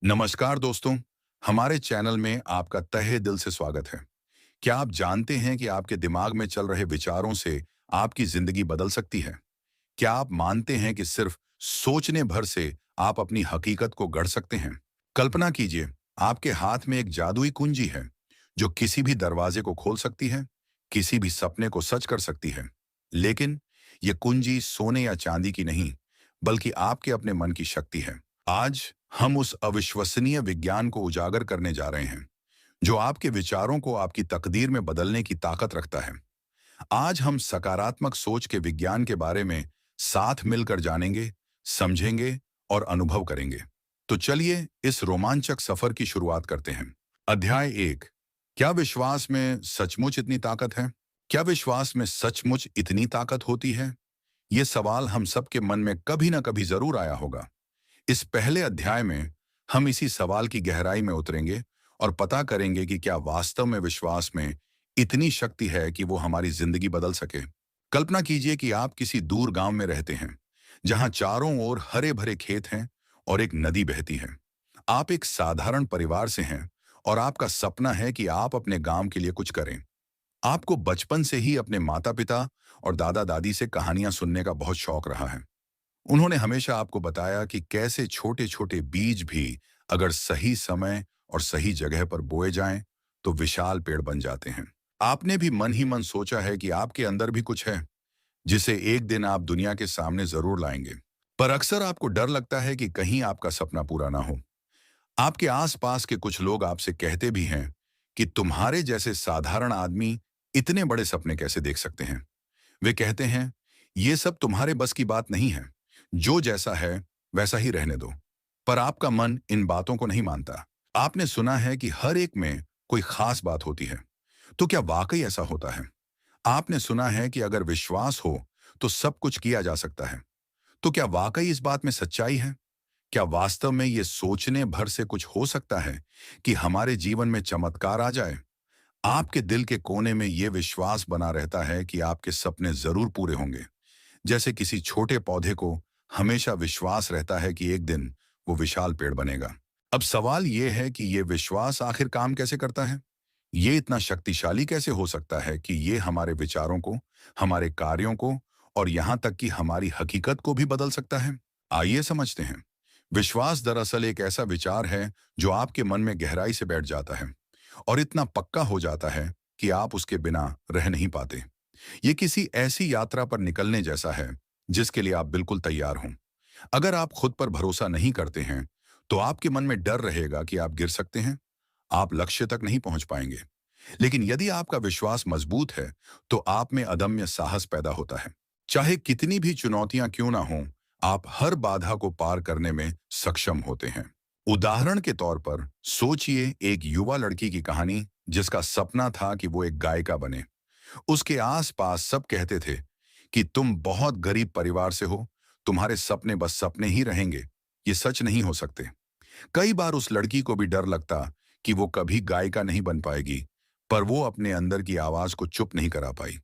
नमस्कार दोस्तों, हमारे चैनल में आपका तहे दिल से स्वागत है। क्या आप जानते हैं कि आपके दिमाग में चल रहे विचारों से आपकी जिंदगी बदल सकती है? क्या आप मानते हैं कि सिर्फ सोचने भर से आप अपनी हकीकत को गढ़ सकते हैं? कल्पना कीजिए, आपके हाथ में एक जादुई कुंजी है, जो किसी भी दरवाजे को खोल सकती है, किसी भी सपने को सच कर सकती है। लेकिन यह कुंजी सोने या चांदी की नहीं, बल्कि आपके अपने मन की शक्ति है। आज हम उस अविश्वसनीय विज्ञान को उजागर करने जा रहे हैं, जो आपके विचारों को आपकी तकदीर में बदलने की ताकत रखता है। आज हम सकारात्मक सोच के विज्ञान के बारे में साथ मिलकर जानेंगे, समझेंगे और अनुभव करेंगे। तो चलिए इस रोमांचक सफर की शुरुआत करते हैं। अध्याय 1। क्या विश्वास में सचमुच इतनी ताकत है? क्या विश्वास में सचमुच इतनी ताकत होती है? ये सवाल हम सबके मन में कभी ना कभी जरूर आया होगा। इस पहले अध्याय में हम इसी सवाल की गहराई में उतरेंगे और पता करेंगे कि क्या वास्तव में विश्वास में इतनी शक्ति है कि वो हमारी जिंदगी बदल सके। कल्पना कीजिए कि आप किसी दूर गांव में रहते हैं, जहां चारों ओर हरे भरे खेत हैं और एक नदी बहती है। आप एक साधारण परिवार से हैं और आपका सपना है कि आप अपने गांव के लिए कुछ करें। आपको बचपन से ही अपने माता पिता और दादा दादी से कहानियां सुनने का बहुत शौक रहा है। उन्होंने हमेशा आपको बताया कि कैसे छोटे छोटे बीज भी अगर सही समय और सही जगह पर बोए जाएं तो विशाल पेड़ बन जाते हैं। आपने भी मन ही मन सोचा है कि आपके अंदर भी कुछ है, जिसे एक दिन आप दुनिया के सामने जरूर लाएंगे। पर अक्सर आपको डर लगता है कि कहीं आपका सपना पूरा ना हो। आपके आसपास के कुछ लोग आपसे कहते भी हैं कि तुम्हारे जैसे साधारण आदमी इतने बड़े सपने कैसे देख सकते हैं। वे कहते हैं, ये सब तुम्हारे बस की बात नहीं है, जो जैसा है वैसा ही रहने दो। पर आपका मन इन बातों को नहीं मानता। आपने सुना है कि हर एक में कोई खास बात होती है। तो क्या वाकई ऐसा होता है? आपने सुना है कि अगर विश्वास हो तो सब कुछ किया जा सकता है। तो क्या वाकई इस बात में सच्चाई है? क्या वास्तव में ये सोचने भर से कुछ हो सकता है कि हमारे जीवन में चमत्कार आ जाए? आपके दिल के कोने में ये विश्वास बना रहता है कि आपके सपने जरूर पूरे होंगे। जैसे किसी छोटे पौधे को हमेशा विश्वास रहता है कि एक दिन वो विशाल पेड़ बनेगा। अब सवाल ये है कि ये विश्वास आखिर काम कैसे करता है? ये इतना शक्तिशाली कैसे हो सकता है कि ये हमारे विचारों को, हमारे कार्यों को और यहाँ तक कि हमारी हकीकत को भी बदल सकता है? आइए समझते हैं। विश्वास दरअसल एक ऐसा विचार है जो आपके मन में गहराई से बैठ जाता है और इतना पक्का हो जाता है कि आप उसके बिना रह नहीं पाते। ये किसी ऐसी यात्रा पर निकलने जैसा है जिसके लिए आप बिल्कुल तैयार हों। अगर आप खुद पर भरोसा नहीं करते हैं, तो आपके मन में डर रहेगा कि आप गिर सकते हैं, आप लक्ष्य तक नहीं पहुंच पाएंगे। लेकिन यदि आपका विश्वास मजबूत है, तो आप में अदम्य साहस पैदा होता है। चाहे कितनी भी चुनौतियां क्यों ना हों, आप हर बाधा को पार करने में सक्षम होते हैं। उदाहरण के तौर पर सोचिए एक युवा लड़की की कहानी, जिसका सपना था कि वो एक गायिका बने। उसके आसपास सब कहते थे कि तुम बहुत गरीब परिवार से हो, तुम्हारे सपने बस सपने ही रहेंगे, ये सच नहीं हो सकते। कई बार उस लड़की को भी डर लगता कि वो कभी गायिका नहीं बन पाएगी, पर वो अपने अंदर की आवाज को चुप नहीं करा पाई।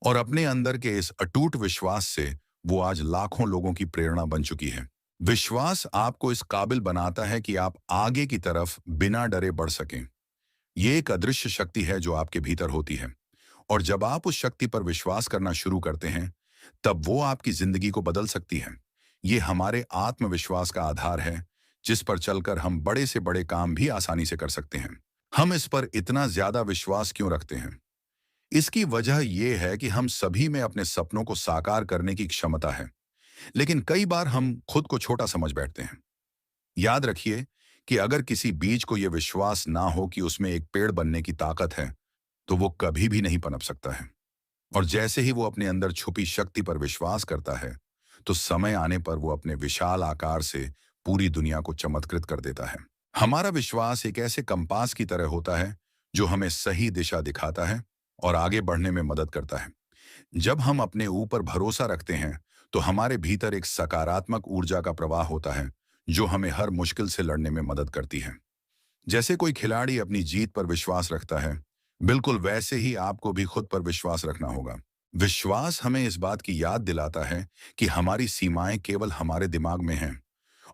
और अपने अंदर के इस अटूट विश्वास से वो आज लाखों लोगों की प्रेरणा बन चुकी है। विश्वास आपको इस काबिल बनाता है कि आप आगे की तरफ बिना डरे बढ़ सकें। ये एक अदृश्य शक्ति है जो आपके भीतर होती है। और जब आप उस शक्ति पर विश्वास करना शुरू करते हैं, तब वो आपकी जिंदगी को बदल सकती है। ये हमारे आत्मविश्वास का आधार है, जिस पर चलकर हम बड़े से बड़े काम भी आसानी से कर सकते हैं। हम इस पर इतना ज्यादा विश्वास क्यों रखते हैं? इसकी वजह यह है कि हम सभी में अपने सपनों को साकार करने की क्षमता है, लेकिन कई बार हम खुद को छोटा समझ बैठते हैं। याद रखिए कि अगर किसी बीज को यह विश्वास ना हो कि उसमें एक पेड़ बनने की ताकत है, तो वो कभी भी नहीं पनप सकता है। और जैसे ही वो अपने अंदर छुपी शक्ति पर विश्वास करता है, तो समय आने पर वो अपने विशाल आकार से पूरी दुनिया को चमत्कृत कर देता है। हमारा विश्वास एक ऐसे कंपास की तरह होता है, जो हमें सही दिशा दिखाता है और आगे बढ़ने में मदद करता है। जब हम अपने ऊपर भरोसा रखते हैं, तो हमारे भीतर एक सकारात्मक ऊर्जा का प्रवाह होता है, जो हमें हर मुश्किल से लड़ने में मदद करती है। जैसे कोई खिलाड़ी अपनी जीत पर विश्वास रखता है, बिल्कुल वैसे ही आपको भी खुद पर विश्वास रखना होगा। विश्वास हमें इस बात की याद दिलाता है कि हमारी सीमाएं केवल हमारे दिमाग में हैं,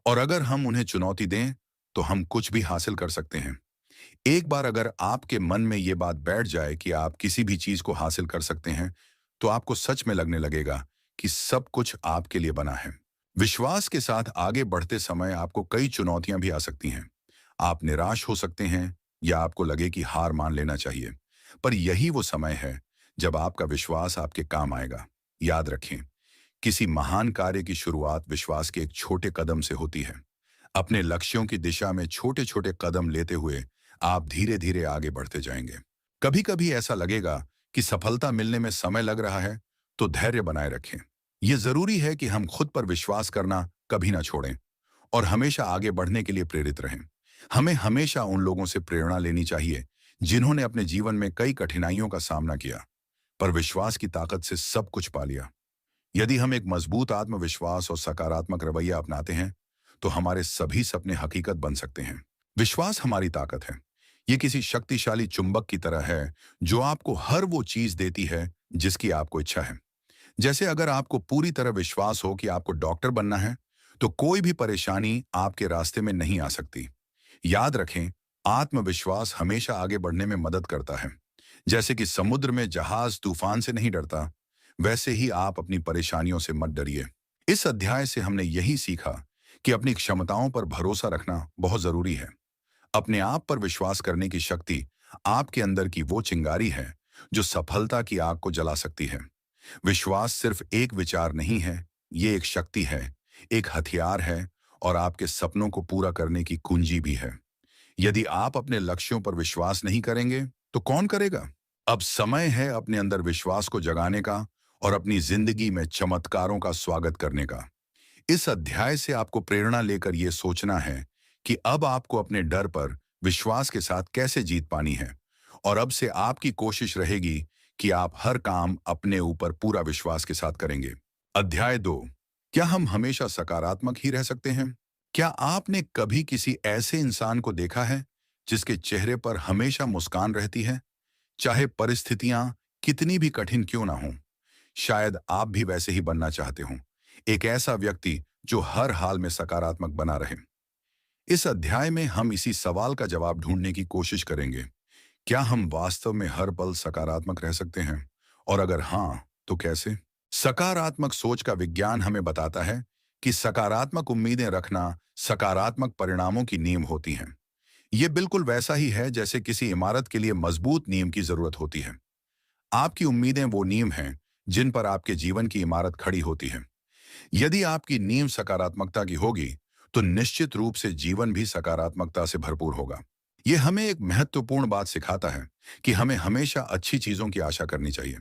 और अगर हम उन्हें चुनौती दें, तो हम कुछ भी हासिल कर सकते हैं। एक बार अगर आपके मन में ये बात बैठ जाए कि आप किसी भी चीज को हासिल कर सकते हैं, तो आपको सच में लगने लगेगा कि सब कुछ आपके लिए बना है। विश्वास के साथ आगे बढ़ते समय आपको कई चुनौतियां भी आ सकती हैं। आप निराश हो सकते हैं या आपको लगे कि हार मान लेना चाहिए। पर यही वो समय है जब आपका विश्वास आपके काम आएगा। याद रखें, किसी महान कार्य की शुरुआत विश्वास के एक छोटे कदम से होती है। अपने लक्ष्यों की दिशा में छोटे छोटे कदम लेते हुए आप धीरे धीरे आगे बढ़ते जाएंगे। कभी कभी ऐसा लगेगा कि सफलता मिलने में समय लग रहा है, तो धैर्य बनाए रखें। यह जरूरी है कि हम खुद पर विश्वास करना कभी ना छोड़ें और हमेशा आगे बढ़ने के लिए प्रेरित रहें। हमें हमेशा उन लोगों से प्रेरणा लेनी चाहिए जिन्होंने अपने जीवन में कई कठिनाइयों का सामना किया, पर विश्वास की ताकत से सब कुछ पा लिया। यदि हम एक मजबूत आत्मविश्वास और सकारात्मक रवैया अपनाते हैं, तो हमारे सभी सपने हकीकत बन सकते हैं। विश्वास हमारी ताकत है। ये किसी शक्तिशाली चुंबक की तरह है जो आपको हर वो चीज देती है जिसकी आपको इच्छा है। जैसे अगर आपको पूरी तरह विश्वास हो कि आपको डॉक्टर बनना है, तो कोई भी परेशानी आपके रास्ते में नहीं आ सकती। याद रखें, आत्मविश्वास हमेशा आगे बढ़ने में मदद करता है। जैसे कि समुद्र में जहाज तूफान से नहीं डरता, वैसे ही आप अपनी परेशानियों से मत डरिए। इस अध्याय से हमने यही सीखा कि अपनी क्षमताओं पर भरोसा रखना बहुत जरूरी है। अपने आप पर विश्वास करने की शक्ति आपके अंदर की वो चिंगारी है जो सफलता की आग को जला सकती है। विश्वास सिर्फ एक विचार नहीं है, ये एक शक्ति है, एक हथियार है और आपके सपनों को पूरा करने की कुंजी भी है। यदि आप अपने लक्ष्यों पर विश्वास नहीं करेंगे, तो कौन करेगा? अब समय है अपने अंदर विश्वास को जगाने का और अपनी जिंदगी में चमत्कारों का स्वागत करने का। इस अध्याय से आपको प्रेरणा लेकर यह सोचना है कि अब आपको अपने डर पर विश्वास के साथ कैसे जीत पानी है। और अब से आपकी कोशिश रहेगी कि आप हर काम अपने ऊपर पूरा विश्वास के साथ करेंगे। अध्याय 2। क्या हम हमेशा सकारात्मक ही रह सकते हैं? क्या आपने कभी किसी ऐसे इंसान को देखा है जिसके चेहरे पर हमेशा मुस्कान रहती है, चाहे परिस्थितियां कितनी भी कठिन क्यों ना हों? शायद आप भी वैसे ही बनना चाहते हो, एक ऐसा व्यक्ति जो हर हाल में सकारात्मक बना रहे। इस अध्याय में हम इसी सवाल का जवाब ढूंढने की कोशिश करेंगे। क्या हम वास्तव में हर पल सकारात्मक रह सकते हैं? और अगर हाँ, तो कैसे? सकारात्मक सोच का विज्ञान हमें बताता है कि सकारात्मक उम्मीदें रखना सकारात्मक परिणामों की नींव होती हैं। ये बिल्कुल वैसा ही है जैसे किसी इमारत के लिए मजबूत नींव की जरूरत होती है। आपकी उम्मीदें वो नींव हैं जिन पर आपके जीवन की इमारत खड़ी होती है। यदि आपकी नींव सकारात्मकता की होगी, तो निश्चित रूप से जीवन भी सकारात्मकता से भरपूर होगा। यह हमें एक महत्वपूर्ण बात सिखाता है कि हमें हमेशा अच्छी चीजों की आशा करनी चाहिए।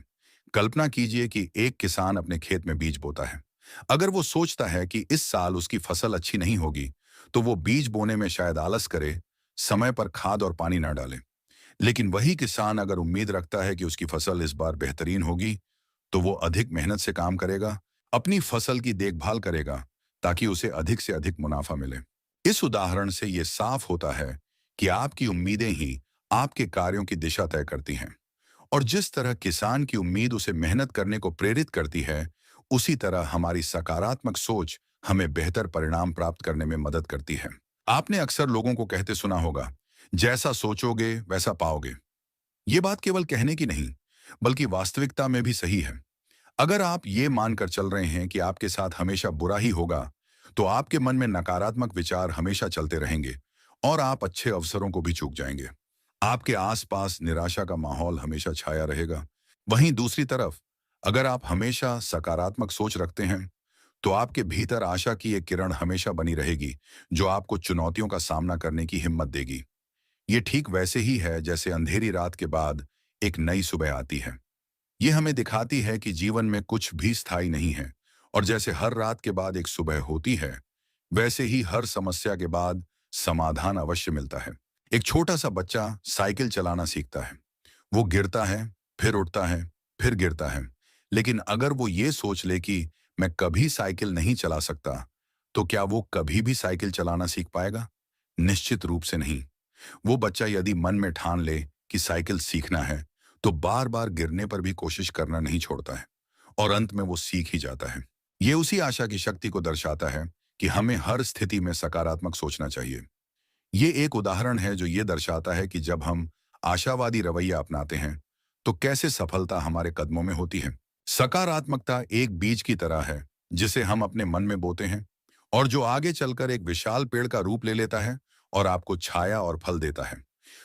कल्पना कीजिए कि एक किसान अपने खेत में बीज बोता है। अगर वो सोचता है कि इस साल उसकी फसल अच्छी नहीं होगी, तो वो बीज बोने में शायद आलस करे, समय पर खाद और पानी न डाले। लेकिन वही किसान अगर उम्मीद रखता है कि उसकी फसल इस बार बेहतरीन होगी, तो वो अधिक मेहनत से काम करेगा, अपनी फसल की देखभाल करेगा, ताकि उसे अधिक से अधिक मुनाफा मिले। इस उदाहरण से ये साफ होता है कि आपकी उम्मीदें ही आपके कार्यों की दिशा तय करती हैं। और जिस तरह किसान की उम्मीद उसे मेहनत करने को प्रेरित करती है, उसी तरह हमारी सकारात्मक सोच हमें बेहतर परिणाम प्राप्त करने में मदद करती है। आपने अक्सर लोगों को कहते सुना होगा, जैसा सोचोगे वैसा पाओगे। ये बात केवल कहने की नहीं, बल्कि वास्तविकता में भी सही है। अगर आप ये मानकर चल रहे हैं कि आपके साथ हमेशा बुरा ही होगा, तो आपके मन में नकारात्मक विचार हमेशा चलते रहेंगे और आप अच्छे अवसरों को भी चूक जाएंगे। आपके आसपास निराशा का माहौल हमेशा छाया रहेगा। वहीं दूसरी तरफ, अगर आप हमेशा सकारात्मक सोच रखते हैं, तो आपके भीतर आशा की एक किरण हमेशा बनी रहेगी, जो आपको चुनौतियों का सामना करने की हिम्मत देगी। ये ठीक वैसे ही है जैसे अंधेरी रात के बाद एक नई सुबह आती है। ये हमें दिखाती है कि जीवन में कुछ भी स्थायी नहीं है, और जैसे हर रात के बाद एक सुबह होती है, वैसे ही हर समस्या के बाद समाधान अवश्य मिलता है। एक छोटा सा बच्चा साइकिल चलाना सीखता है। वो गिरता है, फिर उठता है, फिर गिरता है। लेकिन अगर वो ये सोच ले कि मैं कभी साइकिल नहीं चला सकता, तो क्या वो कभी भी साइकिल चलाना सीख पाएगा? निश्चित रूप से नहीं। वो बच्चा यदि मन में ठान ले कि साइकिल सीखना है, तो बार बार गिरने पर भी कोशिश करना नहीं छोड़ता है और अंत में वो सीख ही जाता है। ये उसी आशा की शक्ति को दर्शाता है कि हमें हर स्थिति में सकारात्मक सोचना चाहिए। ये एक उदाहरण है जो ये दर्शाता है कि जब हम आशावादी रवैया अपनाते हैं तो कैसे सफलता हमारे कदमों में होती है। सकारात्मकता एक बीज की तरह है जिसे हम अपने मन में बोते हैं और जो आगे चलकर एक विशाल पेड़ का रूप ले लेता है और आपको छाया और फल देता है।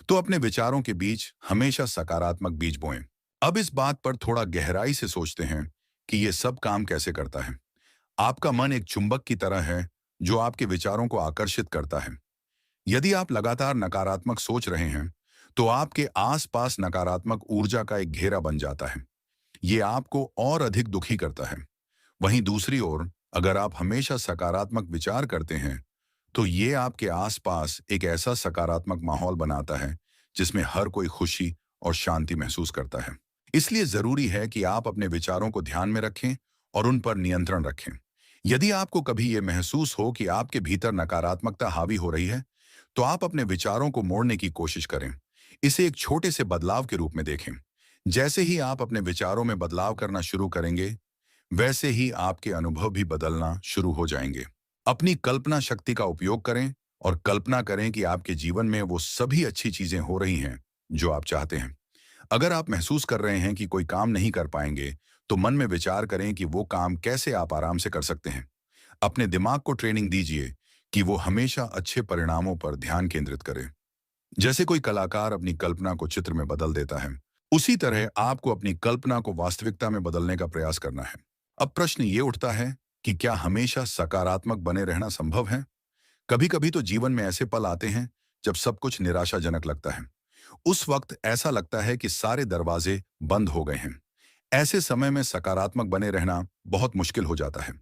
तो अपने विचारों के बीच हमेशा सकारात्मक बीज बोएं। अब इस बात पर थोड़ा गहराई से सोचते हैं कि ये सब काम कैसे करता है। आपका मन एक चुंबक की तरह है जो आपके विचारों को आकर्षित करता है। यदि आप लगातार नकारात्मक सोच रहे हैं तो आपके आसपास नकारात्मक ऊर्जा का एक घेरा बन जाता है। ये आपको और अधिक दुखी करता है। वहीं दूसरी ओर, अगर आप हमेशा सकारात्मक विचार करते हैं तो ये आपके आसपास एक ऐसा सकारात्मक माहौल बनाता है जिसमें हर कोई खुशी और शांति महसूस करता है। इसलिए जरूरी है कि आप अपने विचारों को ध्यान में रखें और उन पर नियंत्रण रखें। यदि आपको कभी ये महसूस हो कि आपके भीतर नकारात्मकता हावी हो रही है तो आप अपने विचारों को मोड़ने की कोशिश करें। इसे एक छोटे से बदलाव के रूप में देखें। जैसे ही आप अपने विचारों में बदलाव करना शुरू करेंगे वैसे ही आपके अनुभव भी बदलना शुरू हो जाएंगे। अपनी कल्पना शक्ति का उपयोग करें और कल्पना करें कि आपके जीवन में वो सभी अच्छी चीजें हो रही हैं जो आप चाहते हैं। अगर आप महसूस कर रहे हैं कि कोई काम नहीं कर पाएंगे तो मन में विचार करें कि वो काम कैसे आप आराम से कर सकते हैं। अपने दिमाग को ट्रेनिंग दीजिए कि वो हमेशा अच्छे परिणामों पर ध्यान केंद्रित करे। जैसे कोई कलाकार अपनी कल्पना को चित्र में बदल देता है, उसी तरह आपको अपनी कल्पना को वास्तविकता में बदलने का प्रयास करना है। अब प्रश्न ये उठता है कि क्या हमेशा सकारात्मक बने रहना संभव है? कभी कभी तो जीवन में ऐसे पल आते हैं जब सब कुछ निराशाजनक लगता है। उस वक्त ऐसा लगता है कि सारे दरवाजे बंद हो गए हैं। ऐसे समय में सकारात्मक बने रहना बहुत मुश्किल हो जाता है।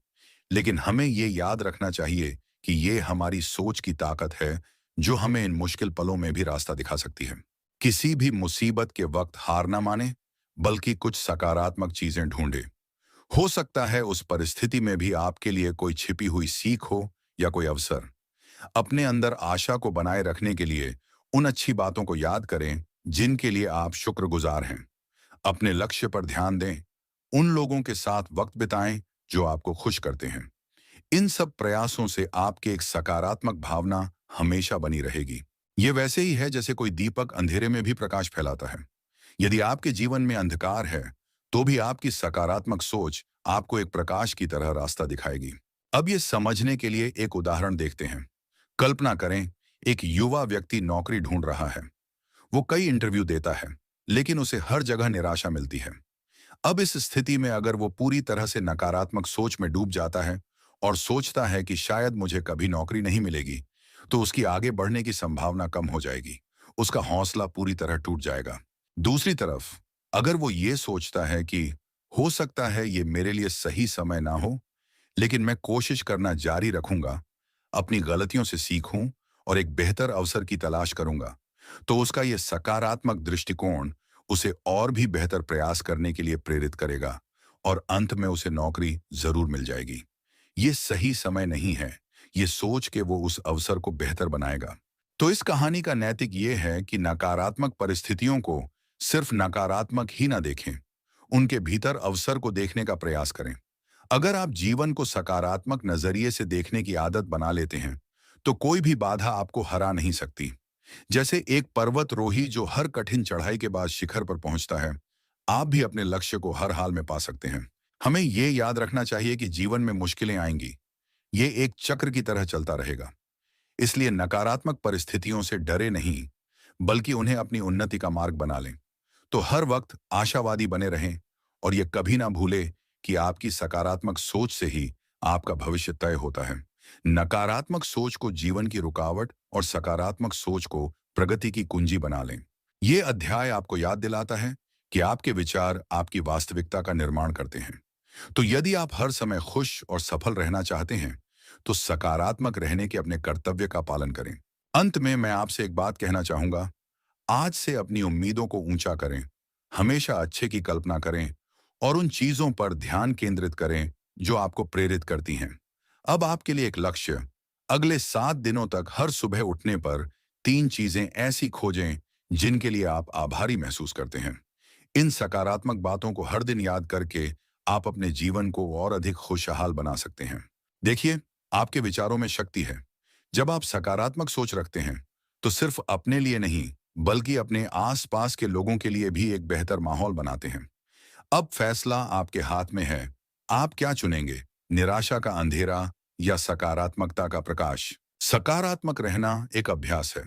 लेकिन हमें ये याद रखना चाहिए कि ये हमारी सोच की ताकत है जो हमें इन मुश्किल पलों में भी रास्ता दिखा सकती है। किसी भी मुसीबत के वक्त हार ना माने, बल्कि कुछ सकारात्मक चीजें ढूंढे। हो सकता है उस परिस्थिति में भी आपके लिए कोई छिपी हुई सीख हो या कोई अवसर। अपने अंदर आशा को बनाए रखने के लिए उन अच्छी बातों को याद करें जिनके लिए आप शुक्रगुजार हैं। अपने लक्ष्य पर ध्यान दें, उन लोगों के साथ वक्त बिताएं जो आपको खुश करते हैं। इन सब प्रयासों से आपके एक सकारात्मक भावना हमेशा बनी रहेगी। ये वैसे ही है जैसे कोई दीपक अंधेरे में भी प्रकाश फैलाता है। यदि आपके जीवन में अंधकार है तो भी आपकी सकारात्मक सोच आपको एक प्रकाश की तरह रास्ता दिखाएगी। अब ये समझने के लिए एक उदाहरण देखते हैं। कल्पना करें, एक युवा व्यक्ति नौकरी ढूंढ रहा है। वो कई इंटरव्यू देता है लेकिन उसे हर जगह निराशा मिलती है। अब इस स्थिति में अगर वो पूरी तरह से नकारात्मक सोच में डूब जाता है और सोचता है कि शायद मुझे कभी नौकरी नहीं मिलेगी, तो उसकी आगे बढ़ने की संभावना कम हो जाएगी। उसका हौसला पूरी तरह टूट जाएगा। दूसरी तरफ, अगर वो ये सोचता है कि हो सकता है ये मेरे लिए सही समय ना हो, लेकिन मैं कोशिश करना जारी रखूंगा, अपनी गलतियों से सीखूं और एक बेहतर अवसर की तलाश करूंगा, तो उसका ये सकारात्मक दृष्टिकोण उसे और भी बेहतर प्रयास करने के लिए प्रेरित करेगा और अंत में उसे नौकरी जरूर मिल जाएगी। ये सही समय नहीं है, ये सोच के वो उस अवसर को बेहतर बनाएगा। तो इस कहानी का नैतिक ये है कि नकारात्मक परिस्थितियों को सिर्फ नकारात्मक ही ना देखें, उनके भीतर अवसर को देखने का प्रयास करें। अगर आप जीवन को सकारात्मक नजरिए से देखने की आदत बना लेते हैं तो कोई भी बाधा आपको हरा नहीं सकती। जैसे एक पर्वतरोही जो हर कठिन चढ़ाई के बाद शिखर पर पहुंचता है, आप भी अपने लक्ष्य को हर हाल में पा सकते हैं। हमें ये याद रखना चाहिए कि जीवन में मुश्किलें आएंगी, ये एक चक्र की तरह चलता रहेगा। इसलिए नकारात्मक परिस्थितियों से डरे नहीं, बल्कि उन्हें अपनी उन्नति का मार्ग बना लें। तो हर वक्त आशावादी बने रहें और ये कभी ना भूले कि आपकी सकारात्मक सोच से ही आपका भविष्य तय होता है। नकारात्मक सोच को जीवन की रुकावट और सकारात्मक सोच को प्रगति की कुंजी बना लें। ये अध्याय आपको याद दिलाता है कि आपके विचार आपकी वास्तविकता का निर्माण करते हैं। तो यदि आप हर समय खुश और सफल रहना चाहते हैं तो सकारात्मक रहने के अपने कर्तव्य का पालन करें। अंत में मैं आपसे एक बात कहना चाहूंगा, आज से अपनी उम्मीदों को ऊंचा करें, हमेशा अच्छे की कल्पना करें और उन चीजों पर ध्यान केंद्रित करें जो आपको प्रेरित करती हैं। अब आपके लिए एक लक्ष्य, अगले 7 दिनों तक हर सुबह उठने पर 3 चीजें ऐसी खोजें जिनके लिए आप आभारी महसूस करते हैं। इन सकारात्मक बातों को हर दिन याद करके आप अपने जीवन को और अधिक खुशहाल बना सकते हैं। देखिए, आपके विचारों में शक्ति है। जब आप सकारात्मक सोच रखते हैं तो सिर्फ अपने लिए नहीं, बल्कि अपने आसपास के लोगों के लिए भी एक बेहतर माहौल बनाते हैं। अब फैसला आपके हाथ में है। आप क्या चुनेंगे? निराशा का अंधेरा या सकारात्मकता का प्रकाश? सकारात्मक रहना एक अभ्यास है।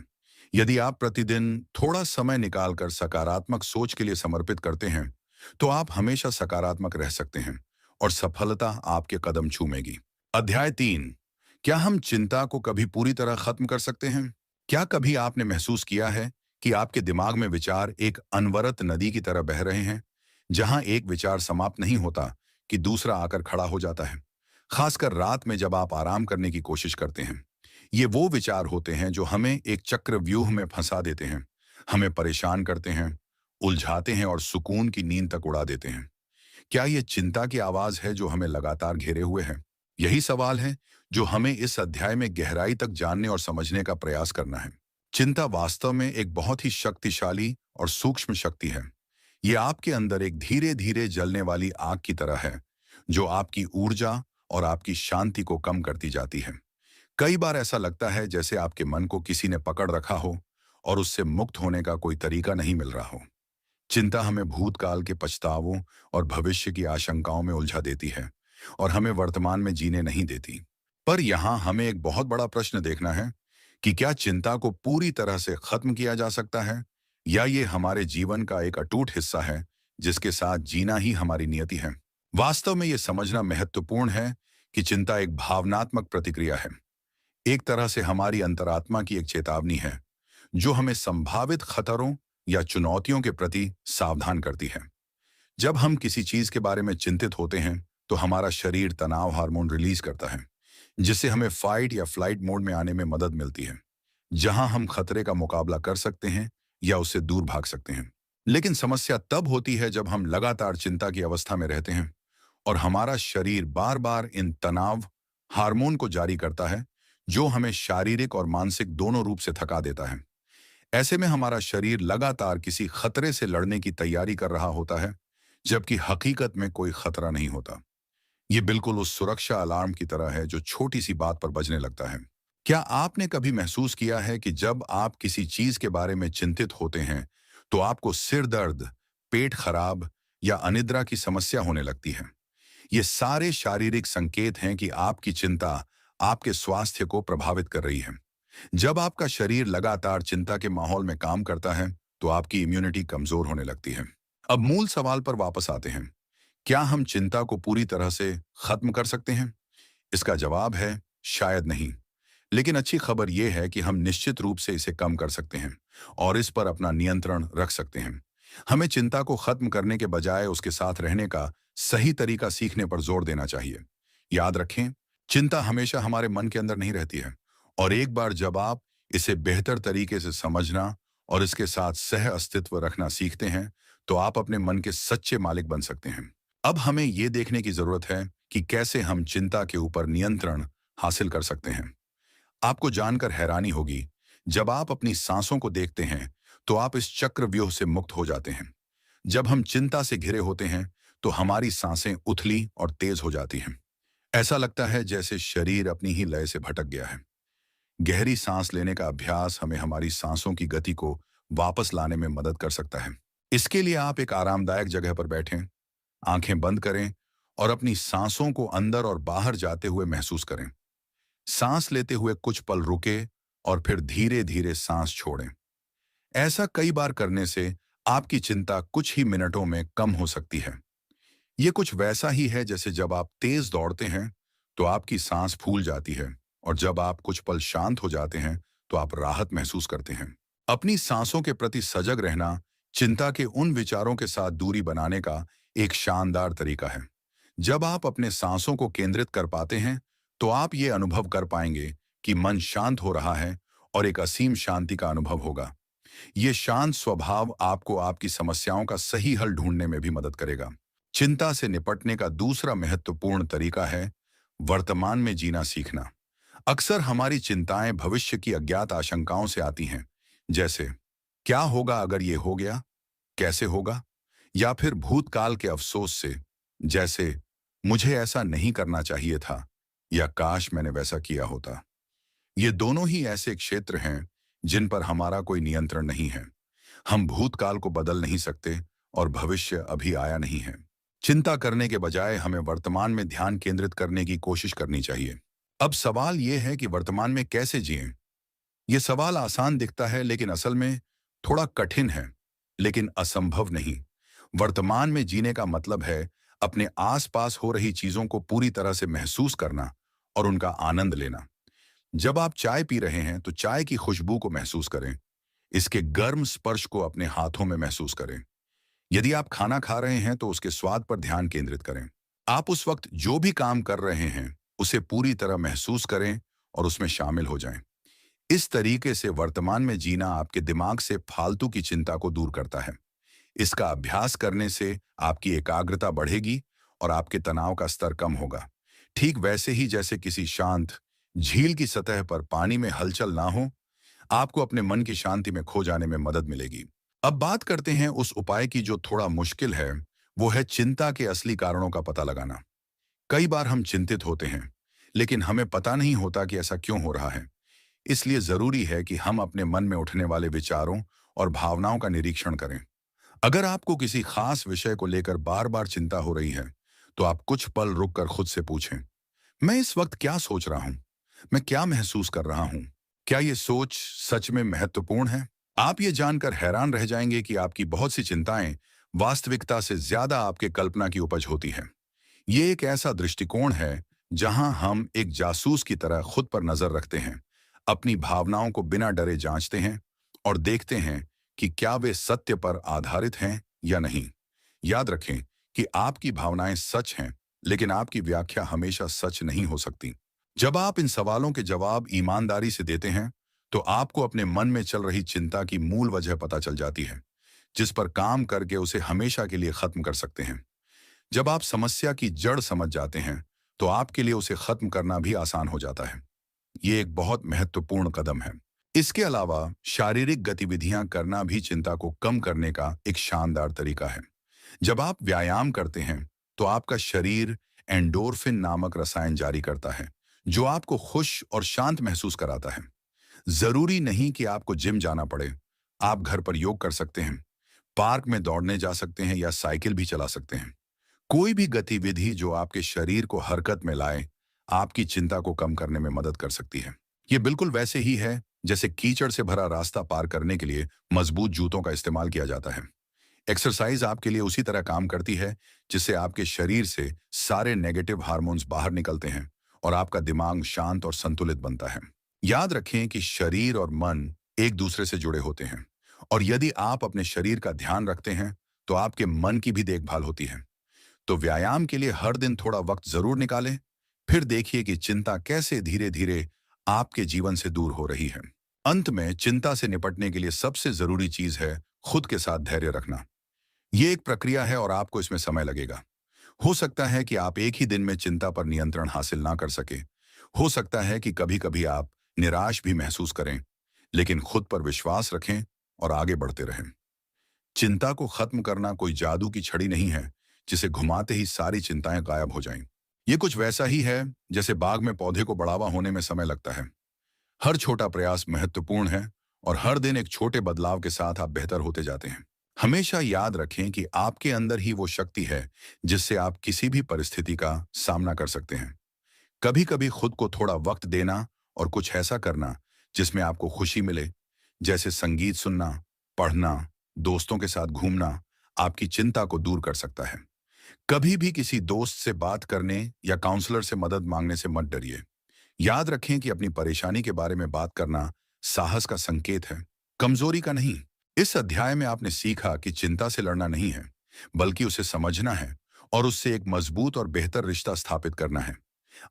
यदि आप प्रतिदिन थोड़ा समय निकालकर सकारात्मक सोच के लिए समर्पित करते हैं, तो आप हमेशा सकारात्मक रह सकते हैं और सफलता आपके कदम चूमेगी। अध्याय 3। क्या हम चिंता को कभी पूरी तरह खत्म कर सकते हैं? क्या कभी आपने महसूस किया है कि आपके दिमाग में विचार एक अनवरत नदी की तरह बह रहे हैं, जहां एक विचार समाप्त नहीं होता कि दूसरा आकर खड़ा हो जाता है? खासकर रात में जब आप आराम करने की कोशिश करते हैं। ये वो विचार होते हैं जो हमें एक चक्रव्यूह में फंसा देते हैं, हमें परेशान करते हैं, उलझाते हैं और सुकून की नींद तक उड़ा देते हैं। क्या ये चिंता की आवाज है जो हमें लगातार घेरे हुए है? यही सवाल है जो हमें इस अध्याय में गहराई तक जानने और समझने का प्रयास करना है। चिंता वास्तव में एक बहुत ही शक्तिशाली और सूक्ष्म शक्ति है। ये आपके अंदर एक धीरे धीरे जलने वाली आग की तरह है, जो आपकी ऊर्जा और आपकी शांति को कम करती जाती है। कई बार ऐसा लगता है जैसे आपके मन को किसी ने पकड़ रखा हो और उससे मुक्त होने का कोई तरीका नहीं मिल रहा हो। चिंता हमें भूतकाल के पछतावों और भविष्य की आशंकाओं में उलझा देती है और हमें वर्तमान में जीने नहीं देती। पर यहाँ हमें एक बहुत बड़ा प्रश्न देखना है कि क्या चिंता को पूरी तरह से खत्म किया जा सकता है, या ये हमारे जीवन का एक अटूट हिस्सा है जिसके साथ जीना ही हमारी नियति है। वास्तव में ये समझना महत्वपूर्ण है कि चिंता एक भावनात्मक प्रतिक्रिया है, एक तरह से हमारी अंतरात्मा की एक चेतावनी है जो हमें संभावित खतरों या चुनौतियों के प्रति सावधान करती है। जब हम किसी चीज के बारे में चिंतित होते हैं, तो हमारा शरीर तनाव हार्मोन रिलीज करता है, जिससे हमें फाइट या फ्लाइट मोड में आने में मदद मिलती है, जहां हम खतरे का मुकाबला कर सकते हैं या उससे दूर भाग सकते हैं। लेकिन समस्या तब होती है जब हम लगातार चिंता की अवस्था में रहते हैं और हमारा शरीर बार बार इन तनाव हार्मोन को जारी करता है, जो हमें शारीरिक और मानसिक दोनों रूप से थका देता है। ऐसे में हमारा शरीर लगातार किसी खतरे से लड़ने की तैयारी कर रहा होता है, जबकि हकीकत में कोई खतरा नहीं होता। ये बिल्कुल उस सुरक्षा अलार्म की तरह है जो छोटी सी बात पर बजने लगता है। क्या आपने कभी महसूस किया है कि जब आप किसी चीज के बारे में चिंतित होते हैं, तो आपको सिर दर्द, पेट खराब या अनिद्रा की समस्या होने लगती है? ये सारे शारीरिक संकेत हैं कि आपकी चिंता आपके स्वास्थ्य को प्रभावित कर रही है। जब आपका शरीर लगातार चिंता के माहौल में काम करता है, तो आपकी इम्यूनिटी कमजोर होने लगती है। अब मूल सवाल पर वापस आते हैं। क्या हम चिंता को पूरी तरह से खत्म कर सकते हैं? इसका जवाब है शायद नहीं। लेकिन अच्छी खबर यह है कि हम निश्चित रूप से इसे कम कर सकते हैं और इस पर अपना नियंत्रण रख सकते हैं। हमें चिंता को खत्म करने के बजाय उसके साथ रहने का सही तरीका सीखने पर जोर देना चाहिए। याद रखें, चिंता हमेशा हमारे मन के अंदर नहीं रहती है, और एक बार जब आप इसे बेहतर तरीके से समझना और इसके साथ सह अस्तित्व रखना सीखते हैं, तो आप अपने मन के सच्चे मालिक बन सकते हैं। अब हमें यह देखने की जरूरत है कि कैसे हम चिंता के ऊपर नियंत्रण हासिल कर सकते हैं। आपको जानकर हैरानी होगी, जब आप अपनी सांसों को देखते हैं, तो आप इस चक्रव्यूह से मुक्त हो जाते हैं। जब हम चिंता से घिरे होते हैं, तो हमारी सांसें उथली और तेज हो जाती हैं। ऐसा लगता है जैसे शरीर अपनी ही लय से भटक गया है। गहरी सांस लेने का अभ्यास हमें हमारी सांसों की गति को वापस लाने में मदद कर सकता है। इसके लिए आप एक आरामदायक जगह पर बैठें, आंखें बंद करें और अपनी सांसों को अंदर और बाहर जाते हुए महसूस करें। सांस लेते हुए कुछ पल रुके और फिर धीरे धीरे सांस छोड़ें। ऐसा कई बार करने से आपकी चिंता कुछ ही मिनटों में कम हो सकती है। ये कुछ वैसा ही है जैसे जब आप तेज दौड़ते हैं, तो आपकी सांस फूल जाती है, और जब आप कुछ पल शांत हो जाते हैं, तो आप राहत महसूस करते हैं। अपनी सांसों के प्रति सजग रहना चिंता के उन विचारों के साथ दूरी बनाने का एक शानदार तरीका है। जब आप अपने सांसों को केंद्रित कर पाते हैं, तो आप ये अनुभव कर पाएंगे कि मन शांत हो रहा है और एक असीम शांति का अनुभव होगा। ये शांत स्वभाव आपको आपकी समस्याओं का सही हल ढूंढने में भी मदद करेगा। चिंता से निपटने का दूसरा महत्वपूर्ण तरीका है वर्तमान में जीना सीखना। अक्सर हमारी चिंताएं भविष्य की अज्ञात आशंकाओं से आती हैं, जैसे क्या होगा अगर ये हो गया, कैसे होगा, या फिर भूतकाल के अफसोस से, जैसे मुझे ऐसा नहीं करना चाहिए था या काश मैंने वैसा किया होता। ये दोनों ही ऐसे क्षेत्र हैं जिन पर हमारा कोई नियंत्रण नहीं है। हम भूतकाल को बदल नहीं सकते और भविष्य अभी आया नहीं है। चिंता करने के बजाय हमें वर्तमान में ध्यान केंद्रित करने की कोशिश करनी चाहिए। अब सवाल यह है कि वर्तमान में कैसे जिएं? ये सवाल आसान दिखता है लेकिन असल में थोड़ा कठिन है, लेकिन असंभव नहीं। वर्तमान में जीने का मतलब है अपने आसपास हो रही चीजों को पूरी तरह से महसूस करना और उनका आनंद लेना। जब आप चाय पी रहे हैं तो चाय की खुशबू को महसूस करें, इसके गर्म स्पर्श को अपने हाथों में महसूस करें। यदि आप खाना खा रहे हैं तो उसके स्वाद पर ध्यान केंद्रित करें। आप उस वक्त जो भी काम कर रहे हैं उसे पूरी तरह महसूस करें और उसमें शामिल हो जाएं। इस तरीके से वर्तमान में जीना आपके दिमाग से फालतू की चिंता को दूर करता है। इसका अभ्यास करने से आपकी एकाग्रता बढ़ेगी और आपके तनाव का स्तर कम होगा। ठीक वैसे ही जैसे किसी शांत झील की सतह पर पानी में हलचल ना हो, आपको अपने मन की शांति में खो जाने में मदद मिलेगी। अब बात करते हैं उस उपाय की जो थोड़ा मुश्किल है, वो है चिंता के असली कारणों का पता लगाना। कई बार हम चिंतित होते हैं, लेकिन हमें पता नहीं होता कि ऐसा क्यों हो रहा है। इसलिए जरूरी है कि हम अपने मन में उठने वाले विचारों और भावनाओं का निरीक्षण करें। अगर आपको किसी खास विषय को लेकर बार बार चिंता हो रही है, तो आप कुछ पल रुककर खुद से पूछें, मैं इस वक्त क्या सोच रहा हूं? मैं क्या महसूस कर रहा हूं? क्या ये सोच सच में महत्वपूर्ण है? आप ये जानकर हैरान रह जाएंगे कि आपकी बहुत सी चिंताएं वास्तविकता से ज्यादा आपके कल्पना की उपज होती हैं। ये एक ऐसा दृष्टिकोण है जहां हम एक जासूस की तरह खुद पर नजर रखते हैं, अपनी भावनाओं को बिना डरे जांचते हैं और देखते हैं कि क्या वे सत्य पर आधारित हैं या नहीं। याद रखें कि आपकी भावनाएं सच हैं, लेकिन आपकी व्याख्या हमेशा सच नहीं हो सकती। जब आप इन सवालों के जवाब ईमानदारी से देते हैं, तो आपको अपने मन में चल रही चिंता की मूल वजह पता चल जाती है, जिस पर काम करके उसे हमेशा के लिए खत्म कर सकते हैं। जब आप समस्या की जड़ समझ जाते हैं, तो आपके लिए उसे खत्म करना भी आसान हो जाता है। ये एक बहुत महत्वपूर्ण कदम है। इसके अलावा शारीरिक गतिविधियां करना भी चिंता को कम करने का एक शानदार तरीका है। जब आप व्यायाम करते हैं, तो आपका शरीर एंडोर्फिन नामक रसायन जारी करता है, जो आपको खुश और शांत महसूस कराता है। जरूरी नहीं कि आपको जिम जाना पड़े। आप घर पर योग कर सकते हैं, पार्क में दौड़ने जा सकते हैं या साइकिल भी चला सकते हैं। कोई भी गतिविधि जो आपके शरीर को हरकत में लाए, आपकी चिंता को कम करने में मदद कर सकती है। ये बिल्कुल वैसे ही है जैसे कीचड़ से भरा रास्ता पार करने के लिए मजबूत जूतों का इस्तेमाल किया जाता है। एक्सरसाइज आपके लिए उसी तरह काम करती है, जिससे आपके शरीर से सारे नेगेटिव हार्मोन्स बाहर निकलते हैं और आपका दिमाग शांत और संतुलित बनता है। याद रखें कि शरीर और मन एक दूसरे से जुड़े होते हैं, और यदि आप अपने शरीर का ध्यान रखते हैं, तो आपके मन की भी देखभाल होती है। तो व्यायाम के लिए हर दिन थोड़ा वक्त जरूर निकालें, फिर देखिए कि चिंता कैसे धीरे धीरे आपके जीवन से दूर हो रही है। अंत में चिंता से निपटने के लिए सबसे जरूरी चीज है खुद के साथ धैर्य रखना। ये एक प्रक्रिया है और आपको इसमें समय लगेगा। हो सकता है कि आप एक ही दिन में चिंता पर नियंत्रण हासिल ना कर सके। हो सकता है कि कभी कभी आप निराश भी महसूस करें, लेकिन खुद पर विश्वास रखें और आगे बढ़ते रहें। चिंता को खत्म करना कोई जादू की छड़ी नहीं है, जिसे घुमाते ही सारी चिंताएं गायब हो जाएं। ये कुछ वैसा ही है जैसे बाग में पौधे को बढ़ावा होने में समय लगता है। हर छोटा प्रयास महत्वपूर्ण है और हर दिन एक छोटे बदलाव के साथ आप बेहतर होते जाते हैं। हमेशा याद रखें कि आपके अंदर ही वो शक्ति है जिससे आप किसी भी परिस्थिति का सामना कर सकते हैं। कभी कभी खुद को थोड़ा वक्त देना और कुछ ऐसा करना जिसमें आपको खुशी मिले, जैसे संगीत सुनना, पढ़ना, दोस्तों के साथ घूमना, आपकी चिंता को दूर कर सकता है। कभी भी किसी दोस्त से बात करने या काउंसलर से मदद मांगने से मत डरिए। याद रखें कि अपनी परेशानी के बारे में बात करना साहस का संकेत है, कमजोरी का नहीं। इस अध्याय में आपने सीखा कि चिंता से लड़ना नहीं है, बल्कि उसे समझना है और उससे एक मजबूत और बेहतर रिश्ता स्थापित करना है।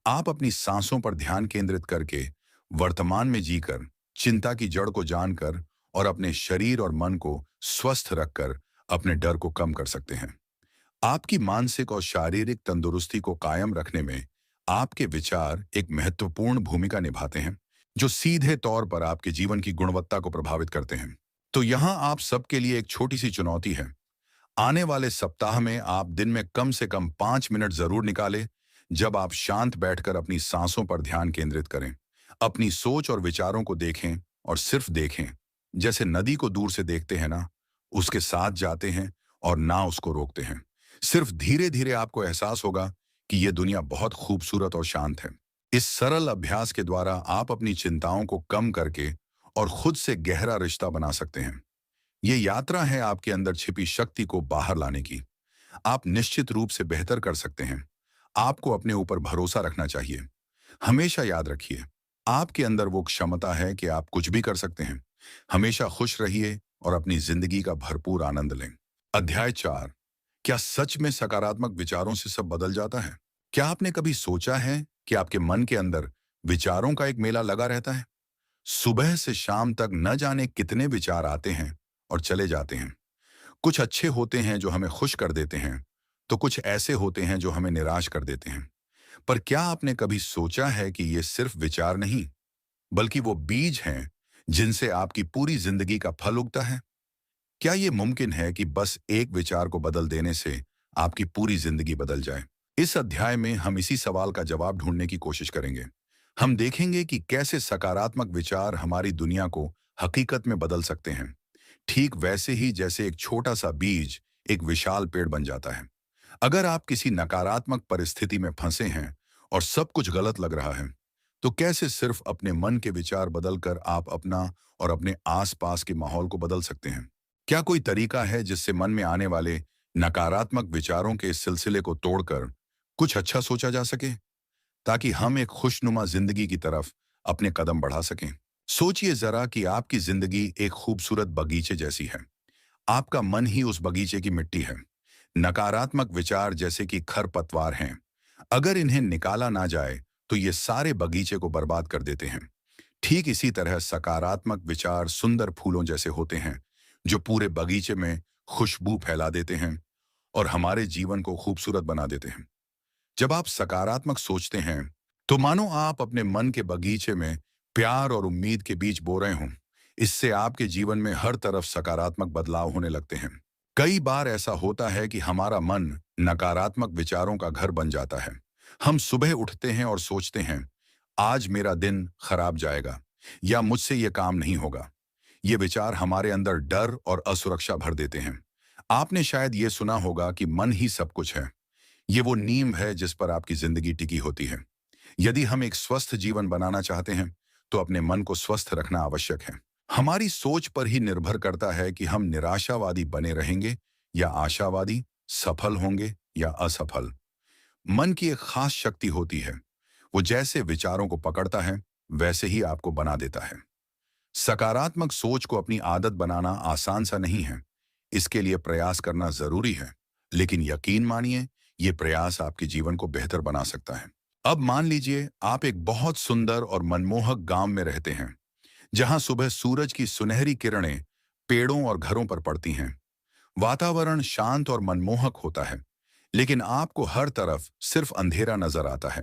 आप अपनी सांसों पर ध्यान केंद्रित करके, वर्तमान में जीकर, चिंता की जड़ को जानकर और अपने शरीर और मन को स्वस्थ रखकर अपने डर को कम कर सकते हैं। आपकी मानसिक और शारीरिक तंदुरुस्ती को कायम रखने में आपके विचार एक महत्वपूर्ण भूमिका निभाते हैं, जो सीधे तौर पर आपके जीवन की गुणवत्ता को प्रभावित करते हैं। तो यहाँ आप सबके लिए एक छोटी सी चुनौती है। आने वाले सप्ताह में आप दिन में कम से कम 5 मिनट जरूर निकालें, जब आप शांत बैठकर अपनी सांसों पर ध्यान केंद्रित करें, अपनी सोच और विचारों को देखें और सिर्फ देखें। जैसे नदी को दूर से देखते हैं ना, उसके साथ जाते हैं और ना उसको रोकते हैं। सिर्फ धीरे धीरे आपको एहसास होगा कि यह दुनिया बहुत खूबसूरत और शांत है। इस सरल अभ्यास के द्वारा आप अपनी चिंताओं को कम करके और खुद से गहरा रिश्ता बना सकते हैं। ये यात्रा है आपके अंदर छिपी शक्ति को बाहर लाने की। आप निश्चित रूप से बेहतर कर सकते हैं। आपको अपने ऊपर भरोसा रखना चाहिए। हमेशा याद रखिए, आपके अंदर वो क्षमता है कि आप कुछ भी कर सकते हैं। हमेशा खुश रहिए और अपनी जिंदगी का भरपूर आनंद लें। अध्याय 4। क्या सच में सकारात्मक विचारों से सब बदल जाता है? क्या आपने कभी सोचा है कि आपके मन के अंदर विचारों का एक मेला लगा रहता है? सुबह से शाम तक न जाने कितने विचार आते हैं और चले जाते हैं। कुछ अच्छे होते हैं जो हमें खुश कर देते हैं, तो कुछ ऐसे होते हैं जो हमें निराश कर देते हैं। पर क्या आपने कभी सोचा है कि ये सिर्फ विचार नहीं, बल्कि वो बीज हैं जिनसे आपकी पूरी जिंदगी का फल उगता है? क्या ये मुमकिन है कि बस एक विचार को बदल देने से आपकी पूरी जिंदगी बदल जाए? इस अध्याय में हम इसी सवाल का जवाब ढूंढने की कोशिश करेंगे। हम देखेंगे कि कैसे सकारात्मक विचार हमारी दुनिया को हकीकत में बदल सकते हैं, ठीक वैसे ही जैसे एक छोटा सा बीज एक विशाल पेड़ बन जाता है। अगर आप किसी नकारात्मक परिस्थिति में फंसे हैं और सब कुछ गलत लग रहा है, तो कैसे सिर्फ अपने मन के विचार बदलकर आप अपना और अपने आसपास के माहौल को बदल सकते हैं? क्या कोई तरीका है जिससे मन में आने वाले नकारात्मक विचारों के इस सिलसिले को तोड़कर कुछ अच्छा सोचा जा सके, ताकि हम एक खुशनुमा जिंदगी की तरफ अपने कदम बढ़ा सकें? सोचिए जरा कि आपकी जिंदगी एक खूबसूरत बगीचे जैसी है। आपका मन ही उस बगीचे की मिट्टी है। नकारात्मक विचार जैसे कि खरपतवार हैं। अगर इन्हें निकाला ना जाए तो ये सारे बगीचे को बर्बाद कर देते हैं। ठीक इसी तरह सकारात्मक विचार सुंदर फूलों जैसे होते हैं, जो पूरे बगीचे में खुशबू फैला देते हैं और हमारे जीवन को खूबसूरत बना देते हैं। जब आप सकारात्मक सोचते हैं, तो मानो आप अपने मन के बगीचे में प्यार और उम्मीद के बीज बो रहे हों। इससे आपके जीवन में हर तरफ सकारात्मक बदलाव होने लगते हैं। कई बार ऐसा होता है कि हमारा मन नकारात्मक विचारों का घर बन जाता है। हम सुबह उठते हैं और सोचते हैं, आज मेरा दिन खराब जाएगा या मुझसे ये काम नहीं होगा। ये विचार हमारे अंदर डर और असुरक्षा भर देते हैं। आपने शायद ये सुना होगा कि मन ही सब कुछ है। ये वो नींव है जिस पर आपकी जिंदगी टिकी होती है। यदि हम एक स्वस्थ जीवन बनाना चाहते हैं, तो अपने मन को स्वस्थ रखना आवश्यक है। हमारी सोच पर ही निर्भर करता है कि हम निराशावादी बने रहेंगे या आशावादी, सफल होंगे या असफल। मन की एक खास शक्ति होती है। वो जैसे विचारों को पकड़ता है, वैसे ही आपको बना देता है। सकारात्मक सोच को अपनी आदत बनाना आसान सा नहीं है। इसके लिए प्रयास करना जरूरी है। लेकिन यकीन मानिए, ये प्रयास आपके जीवन को बेहतर बना सकता है। अब मान लीजिए आप एक बहुत सुंदर और मनमोहक गांव में रहते हैं, जहां सुबह सूरज की सुनहरी किरणें पेड़ों और घरों पर पड़ती हैं। वातावरण शांत और मनमोहक होता है, लेकिन आपको हर तरफ सिर्फ अंधेरा नजर आता है।